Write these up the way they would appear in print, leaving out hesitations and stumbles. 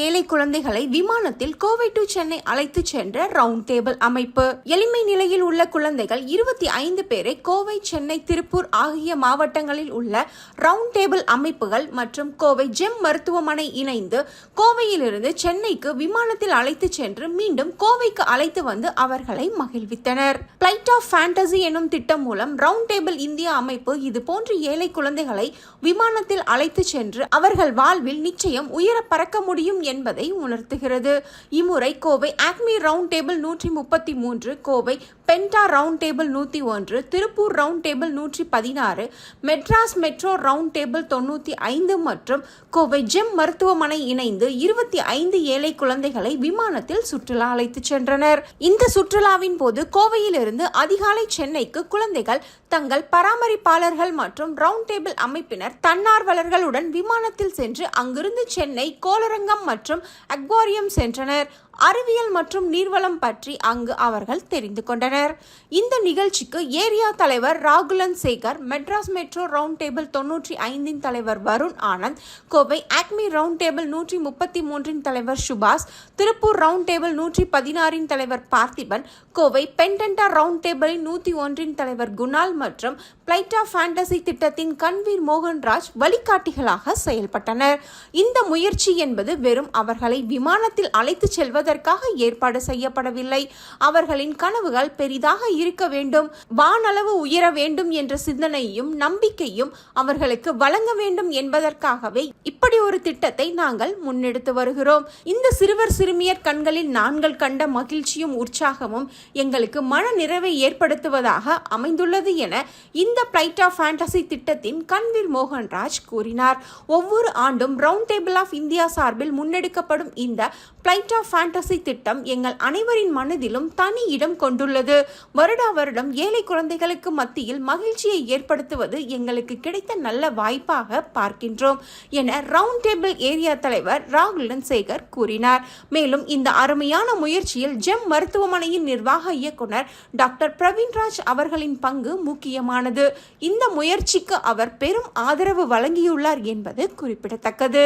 ஏழை குழந்தைகளை விமானத்தில் கோவை டு சென்னை அழைத்து சென்ற ரவுண்ட் டேபிள் அமைப்பு. எளிமை நிலையில் உள்ள குழந்தைகள் 25 பேரை கோவை, சென்னை, திருப்பூர் ஆகிய மாவட்டங்களில் உள்ள ரவுண்ட் டேபிள் அமைப்புகள் மற்றும் கோவை ஜெம் மருத்துவமனை இணைந்து கோவையிலிருந்து சென்னைக்கு விமானத்தில் அழைத்து சென்று மீண்டும் கோவைக்கு அழைத்து வந்து அவர்களை மகிழ்வித்தனர். பிளைட் ஆஃப் ஃபேண்டசி எனும் திட்டம் மூலம் ரவுண்ட் டேபிள் இந்தியா அமைப்பு இதுபோன்ற ஏழை குழந்தைகளை விமானத்தில் அழைத்து சென்று அவர்கள் வாழ்வில் நிச்சயம் உயர பறக்க முடியும் என்பதை உணர்த்துகிறது. இம்முறை Kovai Acme round table 133, Kovai penta round table 101, Tiruppur round table 116, Madras metro round table 95 மற்றும் கோவை ஜெம் மருத்துவமனை இணைந்து 25 ஏழை குழந்தைகளை விமானத்தில் சுற்றுலா அழைத்து சென்றனர். இந்த சுற்றுலாவின் போது கோவையிலிருந்து அதிகாலை சென்னைக்கு குழந்தைகள் தங்கள் பராமரிப்பாளர்கள் மற்றும் ரவுண்ட் டேபிள் அமைப்பினர் தன்னார்வலர்களுடன் விமானத்தில் சென்று அங்கிருந்து சென்னை, கோளரங்கம் மற்றும் அக்வாரியம் சென்றனர். அறிவியல் மற்றும் நீர்வளம் பற்றி அங்கு அவர்கள் தெரிந்து கொண்டனர். இந்த நிகழ்ச்சிக்கு ஏரியா தலைவர் Ragulan Sekar, Madras metro round table 95 தலைவர் Varun Anand, Kovai Acme round table 133 தலைவர் சுபாஷ், திருப்பூர் ரவுண்ட் டேபிள் 116 தலைவர் பார்த்திபன், கோவை பென்டென்டா ரவுண்ட் டேபிள் 101 தலைவர் குணால் மற்றும் பிளைட் ஆஃப் ஃபேண்டசி திட்டத்தின் கன்வீர் மோகன்ராஜ் வழிகாட்டிகளாக செயல்பட்டனர். இந்த முயற்சி என்பது வெறும் அவர்களை விமானத்தில் அழைத்து செல்வதற்காக ஏற்பாடு செய்யப்படவில்லை. அவர்களின் கனவுகள் பெரிதாக இருக்க வேண்டும், வானளவு உயர வேண்டும் என்ற சிந்தனையும் நம்பிக்கையும் அவர்களுக்கு வழங்க வேண்டும் என்பதற்காகவே இப்படி ஒரு திட்டத்தை நாங்கள் முன்னெடுத்து வருகிறோம். இந்த சிறுவர் சிறுமியர் கண்களில் நாங்கள் கண்ட மகிழ்ச்சியும் உற்சாகமும் எங்களுக்கு மன நிறைவை ஏற்படுத்துவதாக அமைந்துள்ளது என இந்த பிளைட் ஆஃப் ஃபேண்டசி திட்டத்தின் கன்வீர் மோகன்ராஜ் கூறினார். ஒவ்வொரு ஆண்டும் ரவுண்ட் டேபிள் ஆஃப் இந்தியா சார்பில் முன்னெடுக்கப்படும் இந்த பிளைட் ஆஃப் ஃபேண்டசி திட்டம் எங்கள் அனைவரின் மனதிலும் தனி இடம் கொண்டுள்ளது. வருடா வருடம் ஏழை குழந்தைகளுக்கு மத்தியில் மகிழ்ச்சியை ஏற்படுத்துவது எங்களுக்கு கிடைத்த நல்ல வாய்ப்பாக பார்க்கின்றோம் என ரவுண்ட் டேபிள் ஏரியா தலைவர் ராகுலன் சேகர் கூறினார். மேலும் இந்த அருமையான முயற்சியில் ஜெம் மருத்துவமனையின் நிர்வாக இயக்குனர் டாக்டர் பிரவீன்ராஜ் அவர்களின் பங்கு முக்கியமானது. இந்த முயற்சிக்கு அவர் பெரும் ஆதரவு வழங்கியுள்ளார் என்பது குறிப்பிடத்தக்கது.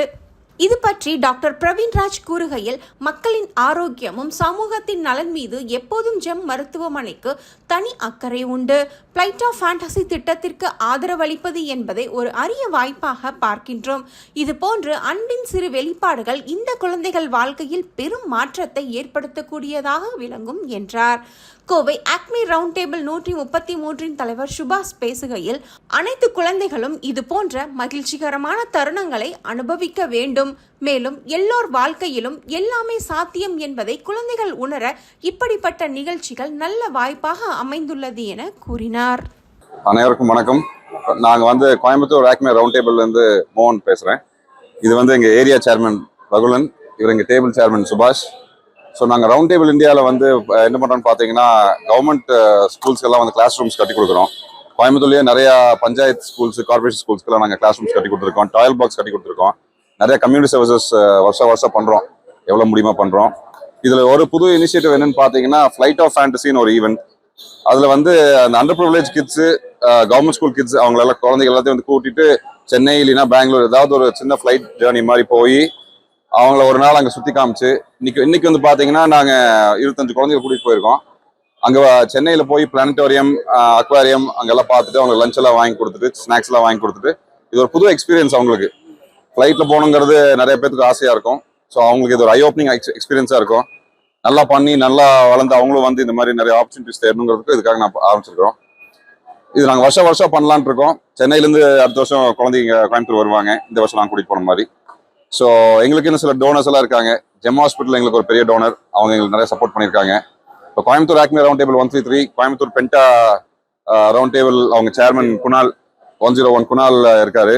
இது பற்றி டாக்டர் பிரவீன்ராஜ் கூறுகையில், மக்களின் ஆரோக்கியமும் சமூகத்தின் நலன் மீது எப்போதும் ஜெம் மருத்துவமனைக்கு தனி அக்கறை உண்டு. பிளைட் ஆஃப் ஃபேண்டசி திட்டத்திற்கு ஆதரவளிப்பது என்பதை ஒரு அரிய வாய்ப்பாக பார்க்கின்றோம். இது போன்று அன்பின் சிறு வெளிப்பாடுகள் இந்த குழந்தைகள் வாழ்க்கையில் பெரும் மாற்றத்தை ஏற்படுத்தக்கூடியதாக விளங்கும் என்றார். கோவை ஆக்மி ரவுண்ட் டேபிள் 133 தலைவர் சுபாஷ் பேசுகையில், அனைத்து குழந்தைகளும் இது போன்ற மகிழ்ச்சிகரமான தருணங்களை அனுபவிக்க வேண்டும். மேலும் எல்லோர் வாழ்க்கையிலும் எல்லாமே சாத்தியம் என்பதை குழந்தைகள் உணர இப்படிப்பட்ட நிகழ்ச்சிகள் நல்ல வாய்ப்பாக அமைந்துள்ளது என கூறினார். அனைவருக்கும் வணக்கம். நாங்கள் கோயம்புத்தூர் ஆக்மி ரவுண்ட் டேபிள்ல இருந்து மோகன் பேசுறேன். இது எங்க ஏரியா சேர்மன் ரகுலன், இவர் எங்க டேபிள் சேர்மன் சுபாஷ். ஸோ நாங்கள் ரவுண்ட் டேபிள் இந்தியாவில் என்ன பண்ணுறோன்னு பார்த்தீங்கன்னா, கவர்மெண்ட் ஸ்கூல்ஸ்க்கெல்லாம் கிளாஸ் ரூம்ஸ் கட்டி கொடுக்குறோம். கோயம்புத்தூர்லேயே நிறையா பஞ்சாயத்து ஸ்கூல்ஸ், கார்பரேஷன் ஸ்கூல்ஸ்க்கெல்லாம் நாங்கள் கிளாஸ் ரூம்ஸ் கட்டி கொடுத்துருக்கோம், டாய்ல் பாக்ஸ் கட்டி கொடுத்துருக்கோம். நிறைய கம்யூனிட்டி சர்வீசஸ் வருஷம் பண்ணுறோம், எவ்வளோ முடியுமா பண்ணுறோம். இதில் ஒரு புது இனிஷியேட்டிவ் என்னன்னு பார்த்தீங்கன்னா, ஃப்ளைட் ஆஃப் ஃபேண்டசின்னு ஒரு ஈவெண்ட். அதில் அந்த under privilege kids, government school kids, அவங்களெல்லாம் குழந்தைகள் எல்லாத்தையும் கூட்டிட்டு சென்னை இல்லைன்னா பெங்களூர் ஏதாவது ஒரு சின்ன ஃப்ளைட் ஜேர்னி மாதிரி போய் அவங்கள ஒரு நாள் அங்கே சுற்றி காமிச்சு, இன்னைக்கு பார்த்தீங்கன்னா நாங்கள் 25 குழந்தைகள் கூட்டிகிட்டு போயிருக்கோம். அங்கே சென்னையில் போய் பிளானட்டோரியம், அக்வாரியம் அங்கெல்லாம் பார்த்துட்டு அவங்களுக்கு லஞ்ச் எல்லாம் வாங்கி கொடுத்துட்டு, ஸ்நாக்ஸ் எல்லாம் வாங்கி கொடுத்துட்டு, இது ஒரு புது எக்ஸ்பீரியன்ஸ். அவங்களுக்கு ஃப்ளைட்டில் போகணுங்கிறது நிறைய பேருக்கு ஆசையாக இருக்கும். ஸோ அவங்களுக்கு இது ஒரு ஐ ஓப்பனிங் எக்ஸ்பீரியன்ஸாக இருக்கும். நல்லா பண்ணி நல்லா வளர்ந்து அவங்களும் இந்த மாதிரி நிறைய ஆப்பர்ச்சுனிட்டிஸ் தேடணுங்கிறதுக்கு இதுக்காக நான் ஆரம்பிச்சிருக்கோம். இது நாங்கள் வருஷம் பண்ணலான் இருக்கோம். சென்னையிலேருந்து அடுத்த வருஷம் குழந்தைங்க கோயம்புத்தூர் வருவாங்க. இந்த வருஷம் நாங்கள் கூட்டிகிட்டு போன மாதிரி. ஸோ எங்களுக்கு இன்னும் சில டோனர்ஸ் எல்லாம் இருக்காங்க. ஜெம் ஹாஸ்பிட்டல் எங்களுக்கு ஒரு பெரிய டோனர், அவங்க எங்களுக்கு நிறைய சப்போர்ட் பண்ணியிருக்காங்க. இப்போ Coimbatore acme round table 133, Coimbatore penta round table அவங்க சேர்மன் குணால் 101 குணால் இருக்காரு.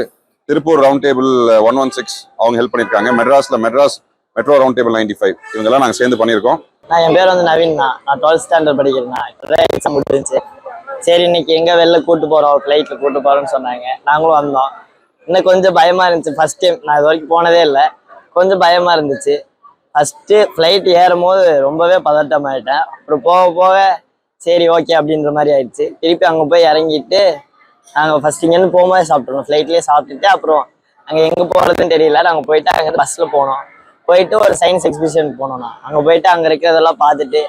திருப்பூர் ரவுண்ட் டேபிள் 116 அவங்க ஹெல்ப் பண்ணியிருக்காங்க. மெட்ராஸ் மெட்ரோ ரவுண்ட் டேபிள் 95 இவங்கெல்லாம் நாங்கள் சேர்ந்து பண்ணியிருக்கோம். என் பேர் நவீன் தான். நான் 12th ஸ்டாண்டர்ட் படிக்கிறேன். இப்போதான் எக்ஸாம் முடிஞ்சிருச்சு. சரி, இன்னைக்கு எங்கே வெளில கூட்டு போகிறோம், ஃப்ளைட்டில் கூட்டு போகிறோன்னு சொன்னாங்க. நாங்களும் வந்தோம். இன்னும் கொஞ்சம் பயமாக இருந்துச்சு. ஃபர்ஸ்ட் டைம், நான் இது வரைக்கும் போனதே இல்லை. கொஞ்சம் பயமாக இருந்துச்சு. ஃபஸ்ட்டு ஃப்ளைட் ஏறும் போது ரொம்பவே பதட்டம் ஆகிட்டேன். அப்புறம் போக சரி ஓகே அப்படின்ற மாதிரி ஆயிடுச்சு. திருப்பி அங்கே போய் இறங்கிட்டு நாங்கள் ஃபஸ்ட் இங்கேருந்து போகும்போது சாப்பிட்றோம். ஃப்ளைட்லேயே சாப்பிட்டுட்டு அப்புறம் அங்கே எங்கே போகிறதுன்னு தெரியல. நாங்கள் போயிட்டு அங்கேருந்து பஸ்ஸில் போனோம். போயிட்டு ஒரு சயின்ஸ் எக்ஸிபிஷன் போனோம்னா அங்கே போயிட்டு அங்கே இருக்கிறதெல்லாம் பார்த்துட்டு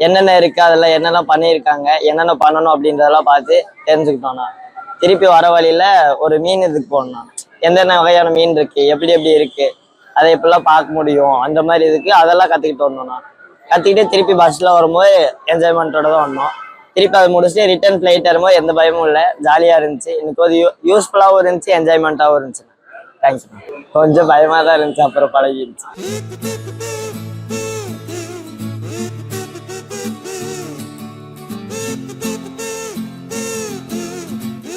என்னென்ன இருக்கு அதில் என்னென்ன பண்ணியிருக்காங்க என்னென்ன பண்ணணும் அப்படின்றதெல்லாம் பார்த்து தெரிஞ்சுக்கிட்டோம்னா திருப்பி வர வழியில ஒரு மீன் இதுக்கு போனோம்னா எந்தெந்த வகையான மீன் இருக்கு எப்படி எப்படி இருக்கு அதை எப்படிலாம் பார்க்க முடியும் அந்த மாதிரி இதுக்கு அதெல்லாம் கற்றுக்கிட்டு வந்தோம்னா கற்றுக்கிட்டு திருப்பி பஸ்ஸில் வரும்போது என்ஜாய்மெண்ட்டோட தான் வந்தோம். திருப்பி அதை முடிச்சுட்டு ரிட்டர்ன் ஃப்ளைட் வரும்போது எந்த பயமும் இல்லை, ஜாலியாக இருந்துச்சு. எனக்கு ஒரு யூஸ்ஃபுல்லாகவும் இருந்துச்சு, என்ஜாய்மெண்ட்டாகவும் இருந்துச்சு. தேங்க்ஸ். கொஞ்சம் பயமாக தான் இருந்துச்சு, அப்புறம் பழகிருச்சு.